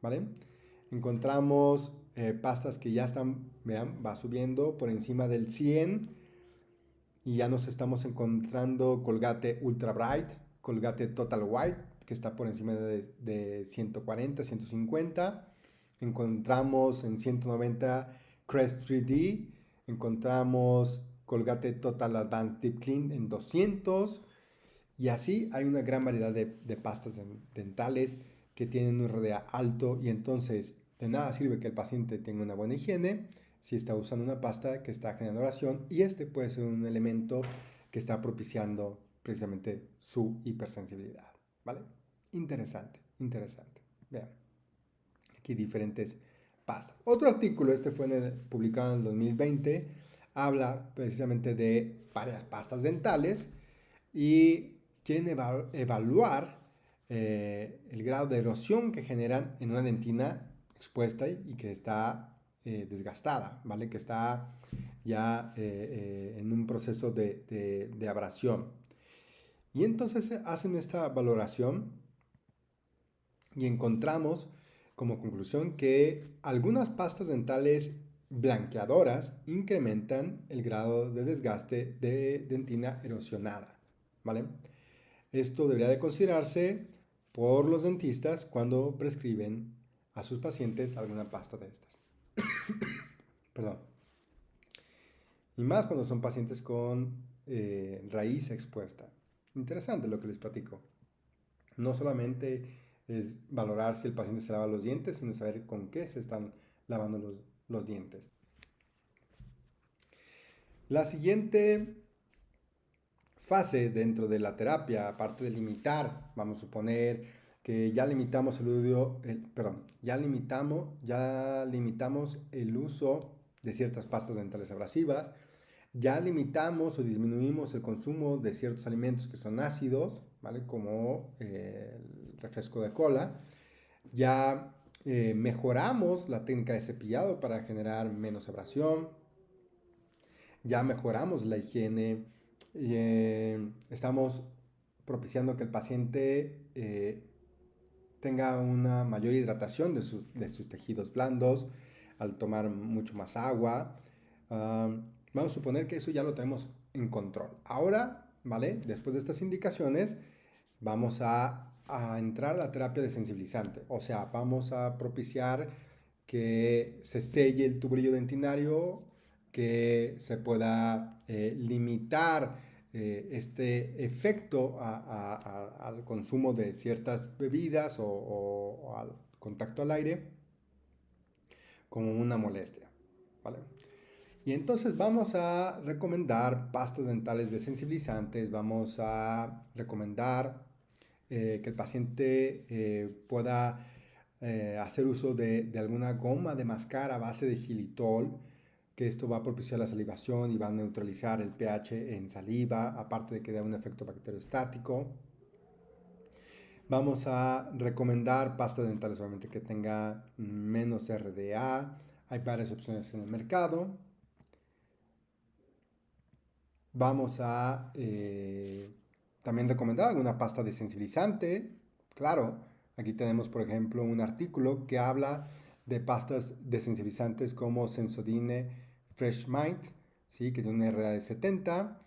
¿vale? Encontramos pastas que ya están, vean, va subiendo por encima del 100 y ya nos estamos encontrando Colgate Ultra Bright, Colgate Total White, que está por encima de 140, 150. Encontramos en 190 Crest 3D, encontramos Colgate Total Advanced Deep Clean en 200 y así hay una gran variedad de pastas dentales que tienen un RDA alto y entonces de nada sirve que el paciente tenga una buena higiene si está usando una pasta que está generando abrasión y este puede ser un elemento que está propiciando precisamente su hipersensibilidad, ¿vale? Interesante, interesante. Vean, aquí diferentes pastas. Otro artículo, este fue publicado en el 2020, habla precisamente de varias pastas dentales y quieren evaluar el grado de erosión que generan en una dentina expuesta y que está desgastada, ¿vale? Que está ya en un proceso de abrasión. Y entonces hacen esta valoración y encontramos como conclusión que algunas pastas dentales blanqueadoras incrementan el grado de desgaste de dentina erosionada, ¿vale? Esto debería de considerarse por los dentistas cuando prescriben a sus pacientes alguna pasta de estas. Perdón. Y más cuando son pacientes con raíz expuesta. Interesante lo que les platico. No solamente es valorar si el paciente se lava los dientes, sino saber con qué se están lavando los dientes. La siguiente fase dentro de la terapia, aparte de limitar, vamos a suponer que ya limitamos ya limitamos el uso de ciertas pastas dentales abrasivas, ya limitamos o disminuimos el consumo de ciertos alimentos que son ácidos, ¿vale? Como el refresco de cola, ya mejoramos la técnica de cepillado para generar menos abrasión, ya mejoramos la higiene, estamos propiciando que el paciente tenga una mayor hidratación de sus tejidos blandos al tomar mucho más agua. Vamos a suponer que eso ya lo tenemos en control. Ahora, ¿vale? Después de estas indicaciones, vamos a entrar a la terapia desensibilizante. O sea, vamos a propiciar que se selle el tubulillo dentinario, que se pueda limitar este efecto al consumo de ciertas bebidas o al contacto al aire como una molestia, ¿vale? Y entonces vamos a recomendar pastas dentales desensibilizantes, vamos a recomendar que el paciente pueda hacer uso de alguna goma de mascar a base de xilitol, que esto va a propiciar la salivación y va a neutralizar el pH en saliva, aparte de que da un efecto bacteriostático. Vamos a recomendar pastas dentales obviamente que tenga menos RDA. Hay varias opciones en el mercado. Vamos a también recomendar alguna pasta desensibilizante. Claro, aquí tenemos por ejemplo un artículo que habla de pastas desensibilizantes como Sensodyne Fresh Mind, ¿sí? Que tiene una RDA de 70.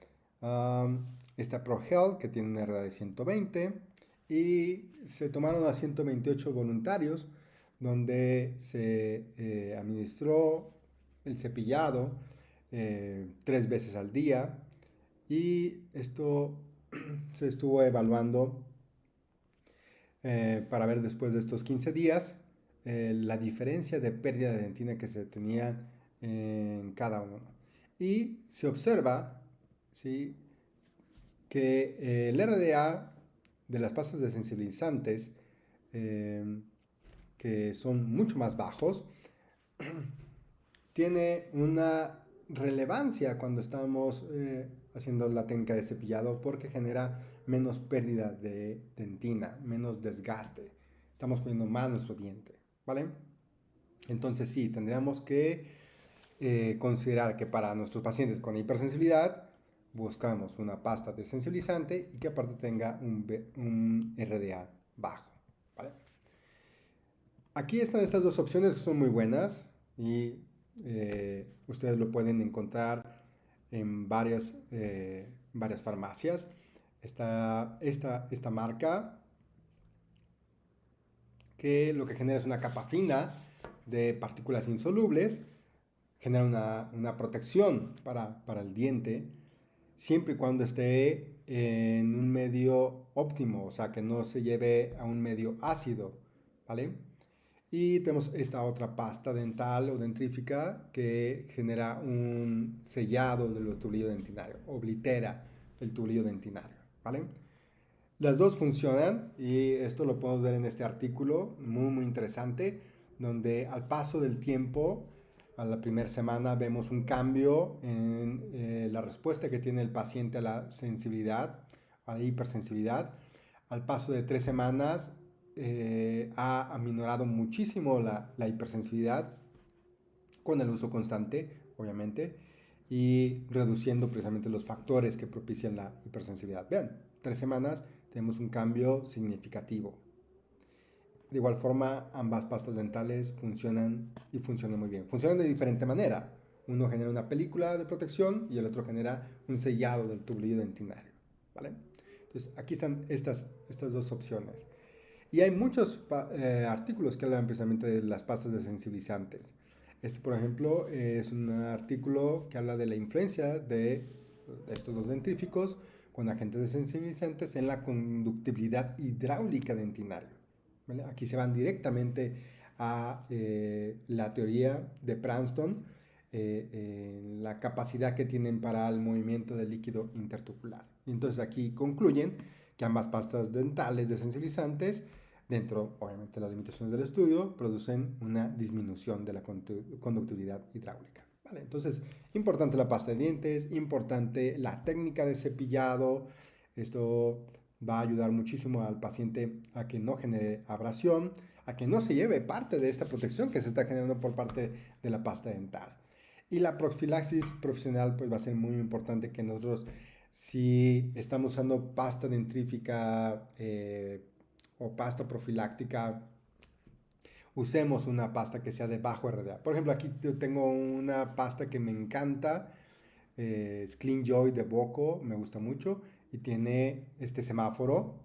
Esta ProHealth, que tiene una RDA de 120. Y se tomaron a 128 voluntarios, donde se administró el cepillado 3 veces al día. Y esto se estuvo evaluando para ver después de estos 15 días la diferencia de pérdida de dentina que se tenía en cada uno. Y se observa, ¿sí?, que el RDA de las pastas desensibilizantes, que son mucho más bajos, tiene una relevancia cuando estamos haciendo la técnica de cepillado porque genera menos pérdida de dentina, menos desgaste. Estamos cuidando más nuestro diente, ¿vale? Entonces sí, tendríamos que considerar que para nuestros pacientes con hipersensibilidad buscamos una pasta desensibilizante y que aparte tenga un RDA bajo, ¿vale? Aquí están estas dos opciones que son muy buenas y ustedes lo pueden encontrar en varias farmacias. Está esta marca que lo que genera es una capa fina de partículas insolubles, genera una protección para el diente, siempre y cuando esté en un medio óptimo, o sea, que no se lleve a un medio ácido, ¿vale? Y tenemos esta otra pasta dental o dentrífica que genera un sellado del tubulillo dentinario, oblitera el tubulillo dentinario, ¿vale? Las dos funcionan y esto lo podemos ver en este artículo muy interesante, donde al paso del tiempo, a la primera semana, vemos un cambio en la respuesta que tiene el paciente a la sensibilidad, a la hipersensibilidad. Al paso de 3 semanas ha aminorado muchísimo la hipersensibilidad con el uso constante, obviamente, y reduciendo precisamente los factores que propician la hipersensibilidad. Vean, 3 semanas tenemos un cambio significativo. De igual forma, ambas pastas dentales funcionan y funcionan muy bien. Funcionan de diferente manera. Uno genera una película de protección y el otro genera un sellado del tubulillo dentinario, ¿vale? Entonces, aquí están estas dos opciones. Y hay muchos artículos que hablan precisamente de las pastas desensibilizantes. Este, por ejemplo, es un artículo que habla de la influencia de estos dos dentríficos con agentes desensibilizantes en la conductibilidad hidráulica dentinaria. ¿vale? Aquí se van directamente a la teoría de Pranstone, la capacidad que tienen para el movimiento del líquido intertubular. Y entonces aquí concluyen que ambas pastas dentales desensibilizantes, dentro obviamente de las limitaciones del estudio, producen una disminución de la conductividad hidráulica. ¿Vale? Entonces, importante la pasta de dientes, importante la técnica de cepillado. Esto va a ayudar muchísimo al paciente a que no genere abrasión, a que no se lleve parte de esta protección que se está generando por parte de la pasta dental. Y la profilaxis profesional pues va a ser muy importante que nosotros, si estamos usando pasta dentrífica o pasta profiláctica, usemos una pasta que sea de bajo RDA. Por ejemplo, aquí yo tengo una pasta que me encanta, es Clean Joy de Boco, me gusta mucho, y tiene este semáforo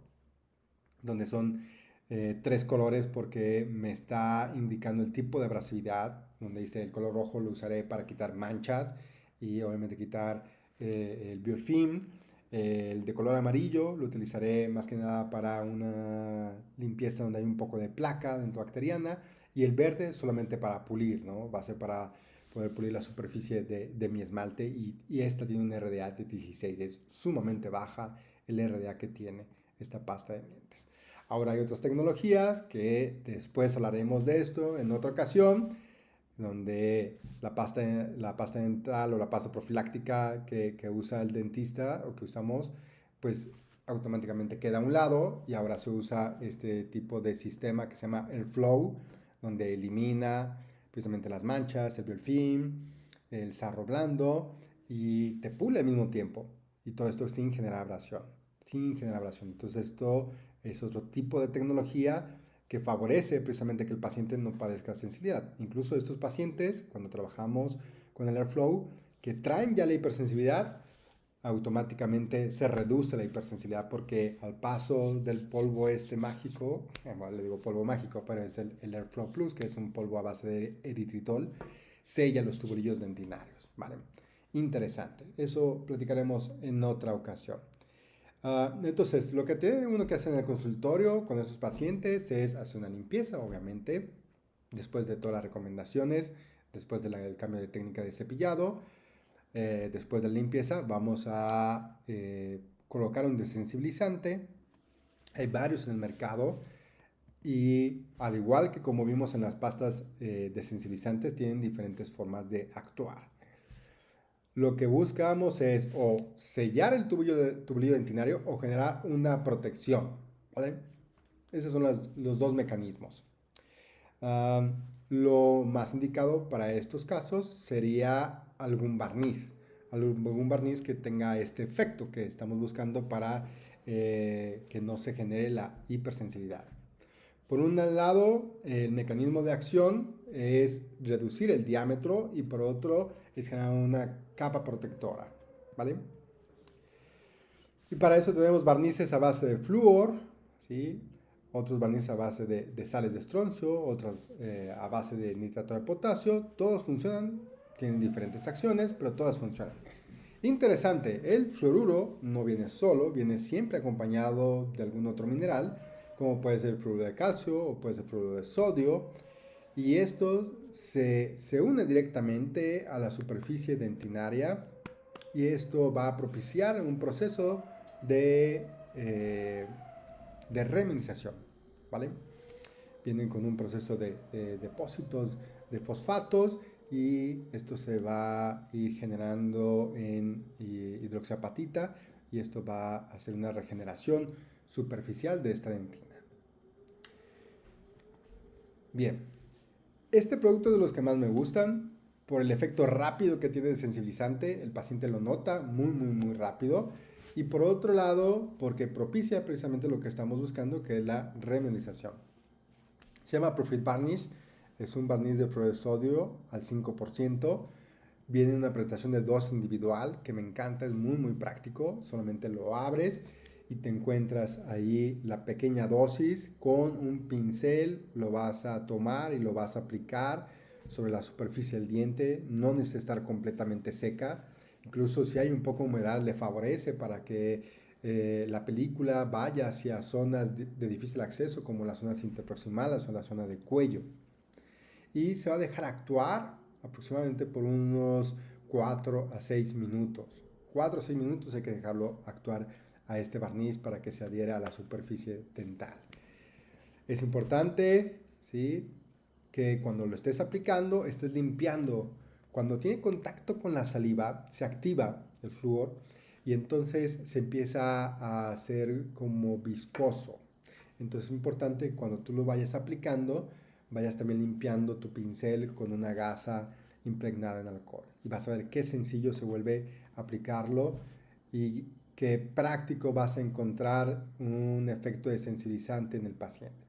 donde son 3 colores porque me está indicando el tipo de abrasividad, donde dice el color rojo lo usaré para quitar manchas y obviamente quitar el biofilm. El de color amarillo lo utilizaré más que nada para una limpieza donde hay un poco de placa bacteriana, y el verde solamente para pulir, ¿no? Va a ser para poder pulir la superficie de mi esmalte, y esta tiene un RDA de 16, es sumamente baja el RDA que tiene esta pasta de dientes. Ahora hay otras tecnologías que después hablaremos de esto en otra ocasión, donde la pasta dental o la pasta profiláctica que usa el dentista o que usamos, pues automáticamente queda a un lado, y ahora se usa este tipo de sistema que se llama Airflow, donde elimina precisamente las manchas, el biofilm, el sarro blando, y te pule al mismo tiempo. Y todo esto sin generar abrasión, Entonces esto es otro tipo de tecnología que favorece precisamente que el paciente no padezca sensibilidad. Incluso estos pacientes, cuando trabajamos con el Airflow, que traen ya la hipersensibilidad, automáticamente se reduce la hipersensibilidad, porque al paso del polvo este mágico, bueno, le digo polvo mágico, pero es el Airflow Plus, que es un polvo a base de eritritol, sella los tubulillos dentinarios, ¿vale? Interesante. Eso platicaremos en otra ocasión. Entonces, lo que tiene uno que hacer en el consultorio con esos pacientes es hacer una limpieza, obviamente, después de todas las recomendaciones, después del cambio de técnica de cepillado. Después de la limpieza vamos a colocar un desensibilizante. Hay varios en el mercado, y al igual que como vimos en las pastas desensibilizantes, tienen diferentes formas de actuar. Lo que buscamos es o sellar el tubulillo dentinario o generar una protección, ¿vale? Esos son los dos mecanismos. Lo más indicado para estos casos sería algún barniz que tenga este efecto que estamos buscando para que no se genere la hipersensibilidad. Por un lado, el mecanismo de acción es reducir el diámetro, y por otro es generar una capa protectora, ¿vale? Y para eso tenemos barnices a base de flúor, ¿sí? Otros barnices a base de sales de estroncio, otros a base de nitrato de potasio. Todos funcionan, tienen diferentes acciones, pero todas funcionan. Interesante, el fluoruro no viene solo, viene siempre acompañado de algún otro mineral, como puede ser el fluoruro de calcio o puede ser el fluoruro de sodio, y esto se une directamente a la superficie dentinaria, y esto va a propiciar un proceso de remineralización, ¿vale? Vienen con un proceso de depósitos de fosfatos, y esto se va a ir generando en hidroxiapatita, y esto va a hacer una regeneración superficial de esta dentina. Bien, este producto es de los que más me gustan por el efecto rápido que tiene de sensibilizante. El paciente lo nota muy rápido, y por otro lado porque propicia precisamente lo que estamos buscando, que es la remineralización. Se llama Profit Varnish, es un barniz de fluoruro de sodio al 5%. Viene en una presentación de dosis individual que me encanta, es muy práctico. Solamente lo abres y te encuentras ahí la pequeña dosis. Con un pincel lo vas a tomar y lo vas a aplicar sobre la superficie del diente. No necesita estar completamente seca. Incluso si hay un poco de humedad le favorece para que la película vaya hacia zonas de difícil acceso, como las zonas interproximales o la zona de cuello. Y se va a dejar actuar aproximadamente por unos 4 a 6 minutos. 4 o 6 minutos hay que dejarlo actuar a este barniz para que se adhiera a la superficie dental. Es importante, ¿sí?, que cuando lo estés aplicando, estés limpiando. Cuando tiene contacto con la saliva, se activa el flúor y entonces se empieza a hacer como viscoso. Entonces es importante que cuando tú lo vayas aplicando, vayas también limpiando tu pincel con una gasa impregnada en alcohol. Y vas a ver qué sencillo se vuelve aplicarlo y qué práctico vas a encontrar un efecto desensibilizante en el paciente.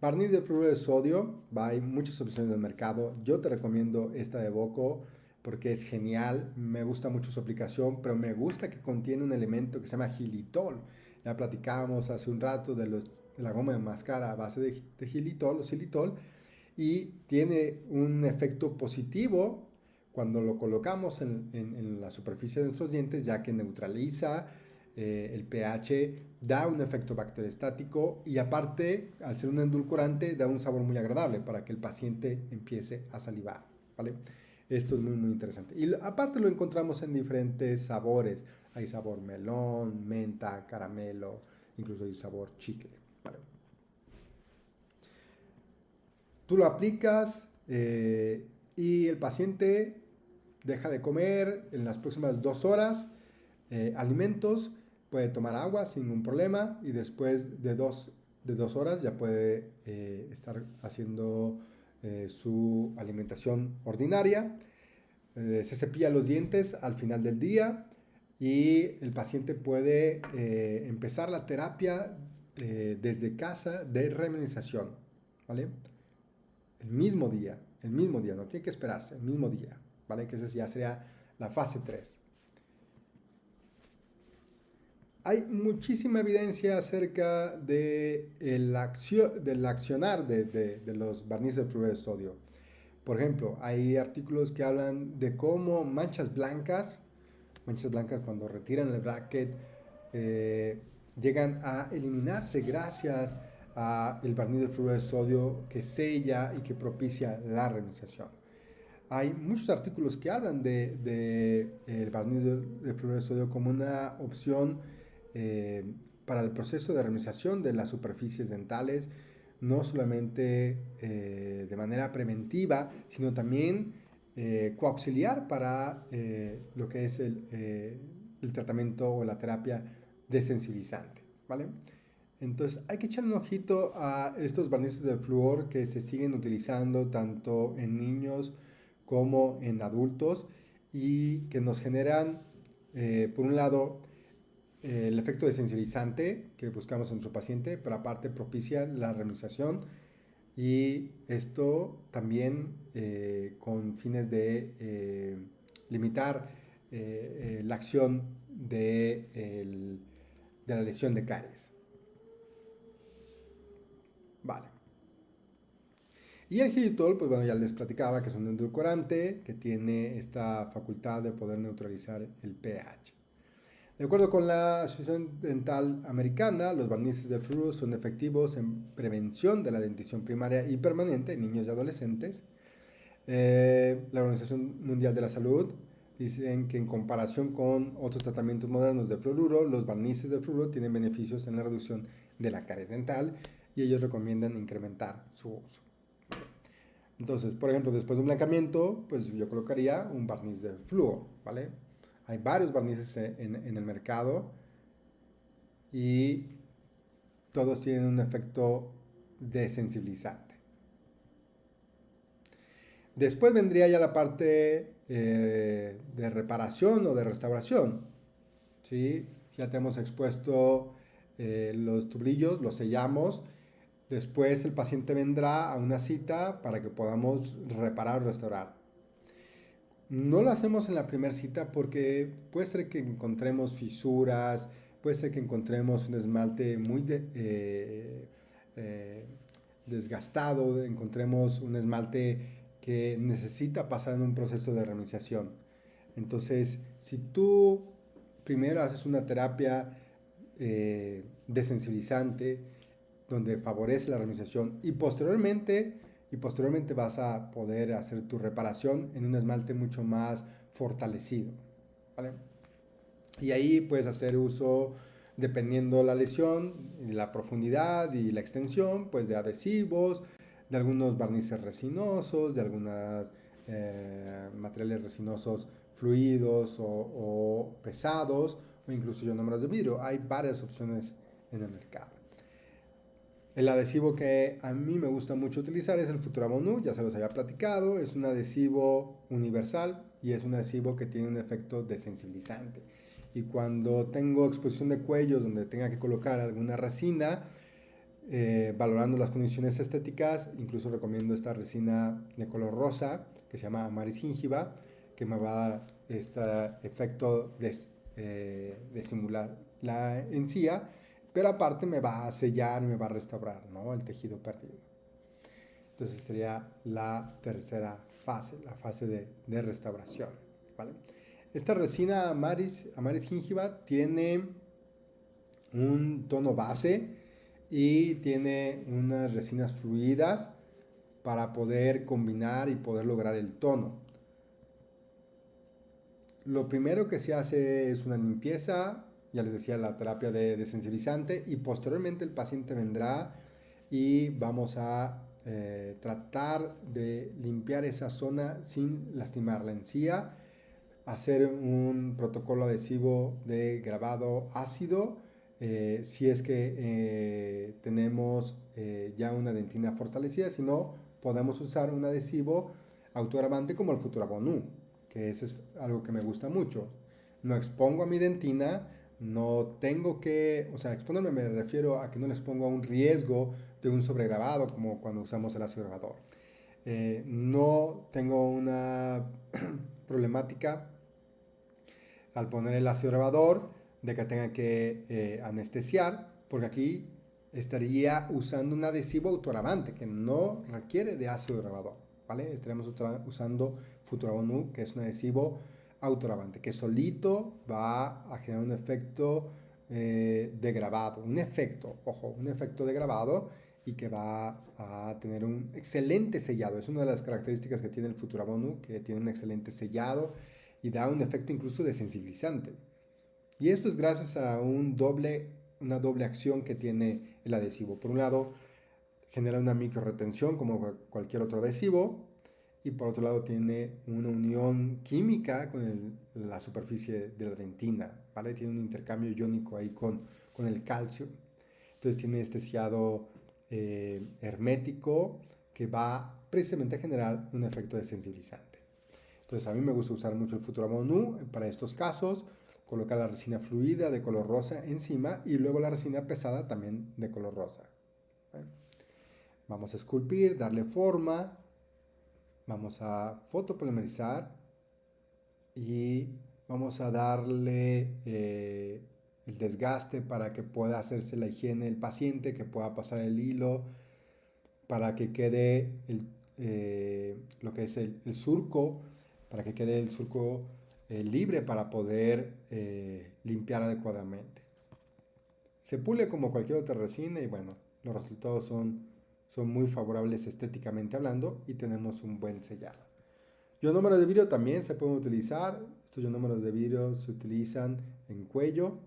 Barniz de fluoruro de sodio, hay muchas opciones en el mercado. Yo te recomiendo esta de Boco porque es genial, me gusta mucho su aplicación, pero me gusta que contiene un elemento que se llama xilitol. Ya platicábamos hace un rato de la goma de mascar a base de xilitol o xilitol, y tiene un efecto positivo cuando lo colocamos en la superficie de nuestros dientes, ya que neutraliza el pH, da un efecto bacteriostático y aparte, al ser un endulcorante, da un sabor muy agradable para que el paciente empiece a salivar, ¿vale? Esto es muy, muy interesante. Y aparte lo encontramos en diferentes sabores. Hay sabor melón, menta, caramelo, incluso hay sabor chicle, ¿vale? Tú lo aplicas y el paciente deja de comer en las próximas 2 horas alimentos, puede tomar agua sin ningún problema y después de dos horas ya puede estar haciendo su alimentación ordinaria. Se cepilla los dientes al final del día y el paciente puede empezar la terapia desde casa de reminización, ¿vale? El mismo día, no tiene que esperarse, el mismo día, ¿vale? Que esa ya sería la fase 3. Hay muchísima evidencia acerca del accionar de los barnices de fluoruro de sodio. Por ejemplo, hay artículos que hablan de cómo manchas blancas cuando retiran el bracket, llegan a eliminarse gracias al barniz de fluoruro de sodio que sella y que propicia la reminización. Hay muchos artículos que hablan el barniz de fluoruro de sodio como una opción para el proceso de reminización de las superficies dentales, no solamente de manera preventiva, sino también coauxiliar para lo que es el tratamiento o la terapia desensibilizante, ¿vale? Entonces hay que echarle un ojito a estos barnices de flúor que se siguen utilizando tanto en niños como en adultos y que nos generan, por un lado, el efecto desensibilizante que buscamos en nuestro paciente, pero aparte propicia la reminización y esto también con fines de limitar la acción de la lesión de caries. Vale. Y el xilitol, pues bueno, ya les platicaba que es un endulcorante que tiene esta facultad de poder neutralizar el pH. De acuerdo con la Asociación Dental Americana, los barnices de fluoruro son efectivos en prevención de la dentición primaria y permanente en niños y adolescentes. La Organización Mundial de la Salud dicen que en comparación con otros tratamientos modernos de fluoruro, los barnices de fluoruro tienen beneficios en la reducción de la caries dental y ellos recomiendan incrementar su uso. Entonces, por ejemplo, después de un blancamiento, pues yo colocaría un barniz de flúor, ¿vale? Hay varios barnices en el mercado y todos tienen un efecto desensibilizante. Después vendría ya la parte de reparación o de restauración, ¿sí? Ya tenemos expuesto los tubrillos, los sellamos. Después el paciente vendrá a una cita para que podamos reparar o restaurar. No lo hacemos en la primera cita porque puede ser que encontremos fisuras, puede ser que encontremos un esmalte muy desgastado, encontremos un esmalte que necesita pasar en un proceso de reminización. Entonces, si tú primero haces una terapia desensibilizante, donde favorece la remización y posteriormente vas a poder hacer tu reparación en un esmalte mucho más fortalecido, ¿vale? Y ahí puedes hacer uso, dependiendo la lesión, la profundidad y la extensión, pues de adhesivos, de algunos barnices resinosos, de algunos materiales resinosos fluidos o pesados, o incluso ionómeros de vidrio. Hay varias opciones en el mercado. El adhesivo que a mí me gusta mucho utilizar es el Futurabond Nu, ya se los había platicado, es un adhesivo universal y es un adhesivo que tiene un efecto desensibilizante. Y cuando tengo exposición de cuellos donde tenga que colocar alguna resina, valorando las condiciones estéticas, incluso recomiendo esta resina de color rosa que se llama Amaris gingiva, que me va a dar este efecto de simular la encía, pero aparte me va a sellar y me va a restaurar, ¿no?, el tejido perdido. Entonces sería la tercera fase, la fase de restauración, ¿vale? Esta resina Amaris gingiva tiene un tono base y tiene unas resinas fluidas para poder combinar y poder lograr el tono. Lo primero que se hace es una limpieza, ya les decía, la terapia de desensibilizante, y posteriormente el paciente vendrá y vamos a tratar de limpiar esa zona sin lastimar la encía, hacer un protocolo adhesivo de grabado ácido, si es que tenemos ya una dentina fortalecida. Si no, podemos usar un adhesivo autograbante como el Futurabond Nu, que eso es algo que me gusta mucho. No expongo a mi dentina, no tengo que, o sea, exponerme me refiero a que no les pongo a un riesgo de un sobregrabado como cuando usamos el ácido grabador. No tengo una problemática al poner el ácido grabador de que tenga que anestesiar, porque aquí estaría usando un adhesivo autograbante que no requiere de ácido grabador, ¿vale? Estaremos usando Futurabond Nu, que es un adhesivo autograbante, que solito va a generar un efecto de grabado, un efecto de grabado, y que va a tener un excelente sellado. Es una de las características que tiene el Futurabond Nu, que tiene un excelente sellado y da un efecto incluso de sensibilizante. Y esto es gracias a una doble acción que tiene el adhesivo. Por un lado, genera una micro retención como cualquier otro adhesivo, y por otro lado tiene una unión química con la superficie de la dentina, ¿vale? Tiene un intercambio iónico ahí con el calcio. Entonces tiene este sellado hermético que va precisamente a generar un efecto de sensibilizante. Entonces a mí me gusta usar mucho el Futurabond Nu para estos casos, colocar la resina fluida de color rosa encima y luego la resina pesada también de color rosa. Vamos a esculpir, darle forma, vamos a fotopolimerizar y vamos a darle el desgaste para que pueda hacerse la higiene del paciente, que pueda pasar el hilo, para que quede lo que es el surco, para que quede el surco libre para poder limpiar adecuadamente. Se pule como cualquier otra resina y bueno, los resultados son muy favorables estéticamente hablando y tenemos un buen sellado. Ionómeros de vidrio también se pueden utilizar. Estos ionómeros de vidrio se utilizan en cuello.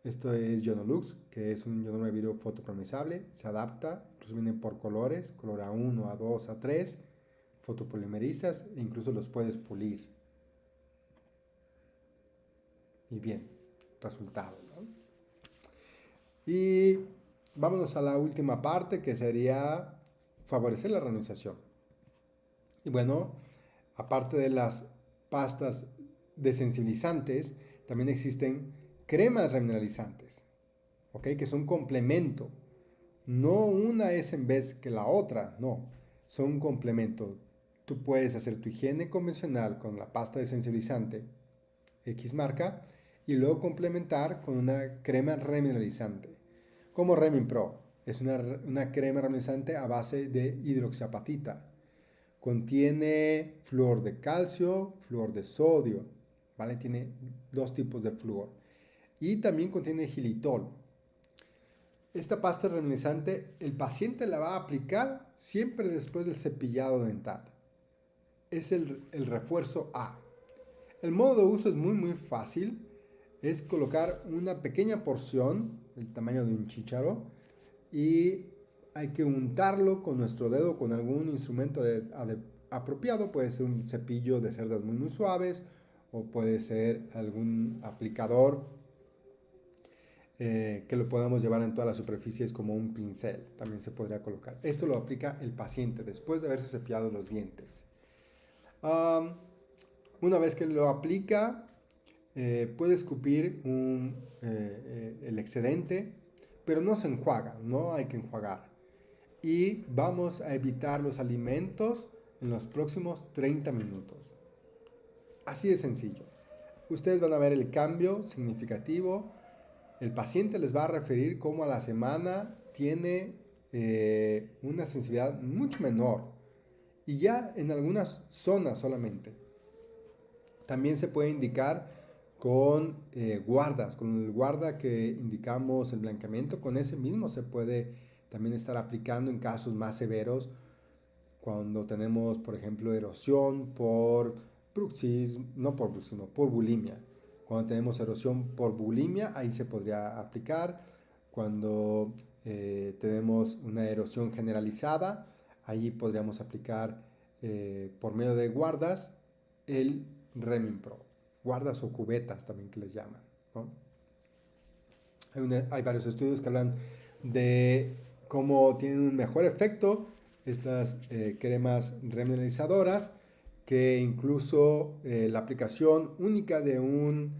Esto es Ionolux, que es un ionómero de vidrio fotopolimizable. Se adapta, incluso viene por colores, color A1, A2, A3. Fotopolimerizas e incluso los puedes pulir. Y bien, resultado, ¿no? Y vámonos a la última parte, que sería favorecer la remización. Y bueno, aparte de las pastas desensibilizantes, también existen cremas remineralizantes, ¿ok? Que son complemento. No una es en vez que la otra, no, son un complemento. Tú puedes hacer tu higiene convencional con la pasta desensibilizante X marca y luego complementar con una crema remineralizante, como Remin Pro. Es una crema remineralizante a base de hidroxiapatita. Contiene flúor de calcio, flúor de sodio, ¿vale? Tiene dos tipos de flúor. y también contiene xilitol. Esta pasta remineralizante el paciente la va a aplicar siempre después del cepillado dental. Es el refuerzo A. El modo de uso es muy fácil. Es colocar una pequeña porción, del tamaño de un chícharo, y hay que untarlo con nuestro dedo con algún instrumento apropiado. Puede ser un cepillo de cerdas muy suaves, o puede ser algún aplicador que lo podamos llevar en todas las superficies, como un pincel. También se podría colocar. Esto lo aplica el paciente después de haberse cepillado los dientes. Una vez que lo aplica, puede escupir el excedente, pero no se enjuaga, no hay que enjuagar. Y vamos a evitar los alimentos en los próximos 30 minutos. Así de sencillo. Ustedes van a ver el cambio significativo. El paciente les va a referir cómo a la semana tiene una sensibilidad mucho menor, y ya en algunas zonas solamente. También se puede indicar con guardas, con el guarda que indicamos el blanqueamiento. Con ese mismo se puede también estar aplicando en casos más severos, cuando tenemos, por ejemplo, erosión por bruxismo, no por bruxismo, por bulimia. Cuando tenemos erosión por bulimia, ahí se podría aplicar. Cuando tenemos una erosión generalizada, ahí podríamos aplicar por medio de guardas el Reminpro. Guardas o cubetas también que les llaman, ¿no? Hay varios estudios que hablan de cómo tienen un mejor efecto estas cremas remineralizadoras, que incluso la aplicación única de un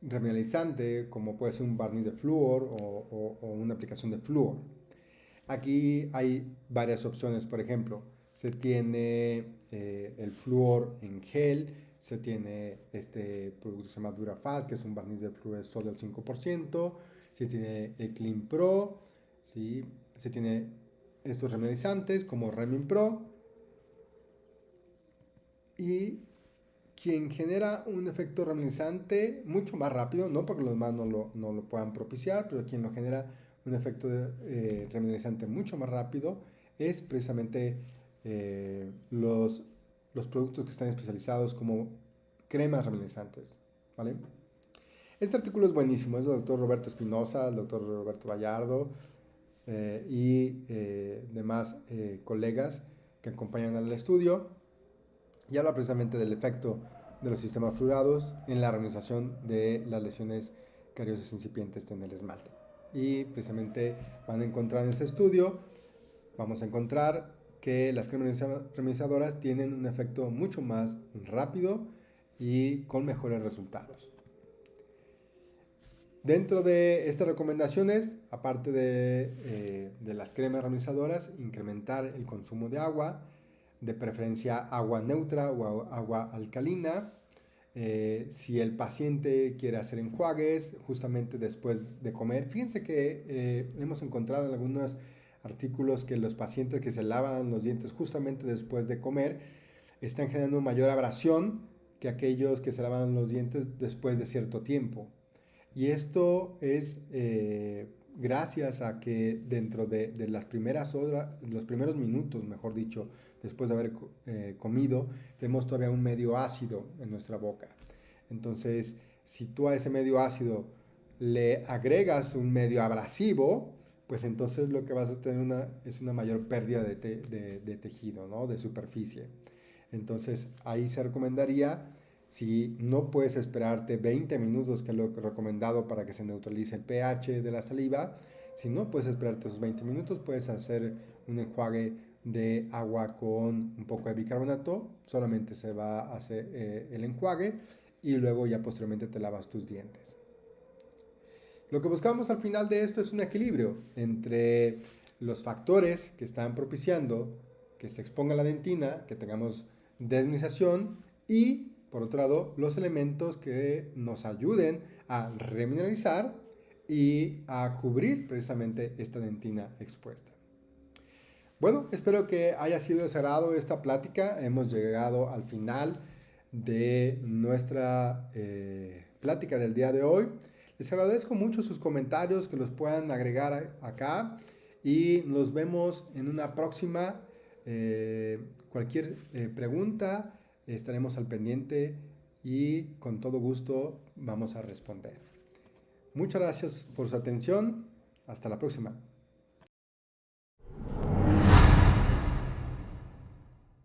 remineralizante, como puede ser un barniz de flúor o una aplicación de flúor. Aquí hay varias opciones. Por ejemplo, se tiene el flúor en gel, se tiene este producto que se llama Durafat, que es un barniz de flúor de sodio al 5%, se tiene el Clean Pro, ¿sí? Se tiene estos remineralizantes como Remin Pro, y quien genera un efecto remineralizante mucho más rápido, no porque los demás no lo puedan propiciar, pero quien lo genera un efecto remineralizante mucho más rápido es precisamente los productos que están especializados como cremas remineralizantes, ¿vale? Este artículo es buenísimo, es del doctor Roberto Espinosa, el doctor Roberto Vallardo y demás colegas que acompañan al estudio, y habla precisamente del efecto de los sistemas fluorados en la remediación de las lesiones cariosas incipientes en el esmalte. Y precisamente van a encontrar en ese estudio, vamos a encontrar que las cremas remediadoras tienen un efecto mucho más rápido y con mejores resultados. Dentro de estas recomendaciones, aparte de las cremas remediadoras, incrementar el consumo de agua, de preferencia agua neutra o agua alcalina. Si el paciente quiere hacer enjuagues justamente después de comer, fíjense que hemos encontrado en algunos artículos que los pacientes que se lavan los dientes justamente después de comer están generando mayor abrasión que aquellos que se lavan los dientes después de cierto tiempo. Y esto es gracias a que dentro de las primeras horas, los primeros minutos, mejor dicho, después de haber comido, tenemos todavía un medio ácido en nuestra boca. Entonces, si tú a ese medio ácido le agregas un medio abrasivo, pues entonces lo que vas a tener es una mayor pérdida de tejido, ¿no? De superficie. Entonces, ahí se recomendaría, si no puedes esperarte 20 minutos, que es lo recomendado para que se neutralice el pH de la saliva, si no puedes esperarte esos 20 minutos, puedes hacer un enjuague de agua con un poco de bicarbonato. Solamente se va a hacer el enjuague y luego ya posteriormente te lavas tus dientes. Lo que buscamos al final de esto es un equilibrio entre los factores que están propiciando que se exponga la dentina, que tengamos desmineralización, y por otro lado los elementos que nos ayuden a remineralizar y a cubrir precisamente esta dentina expuesta. Bueno, espero que haya sido de su agrado esta plática. Hemos llegado al final de nuestra plática del día de hoy. Les agradezco mucho sus comentarios, que los puedan agregar acá y nos vemos en una próxima. Cualquier pregunta, estaremos al pendiente y con todo gusto vamos a responder. Muchas gracias por su atención. Hasta la próxima.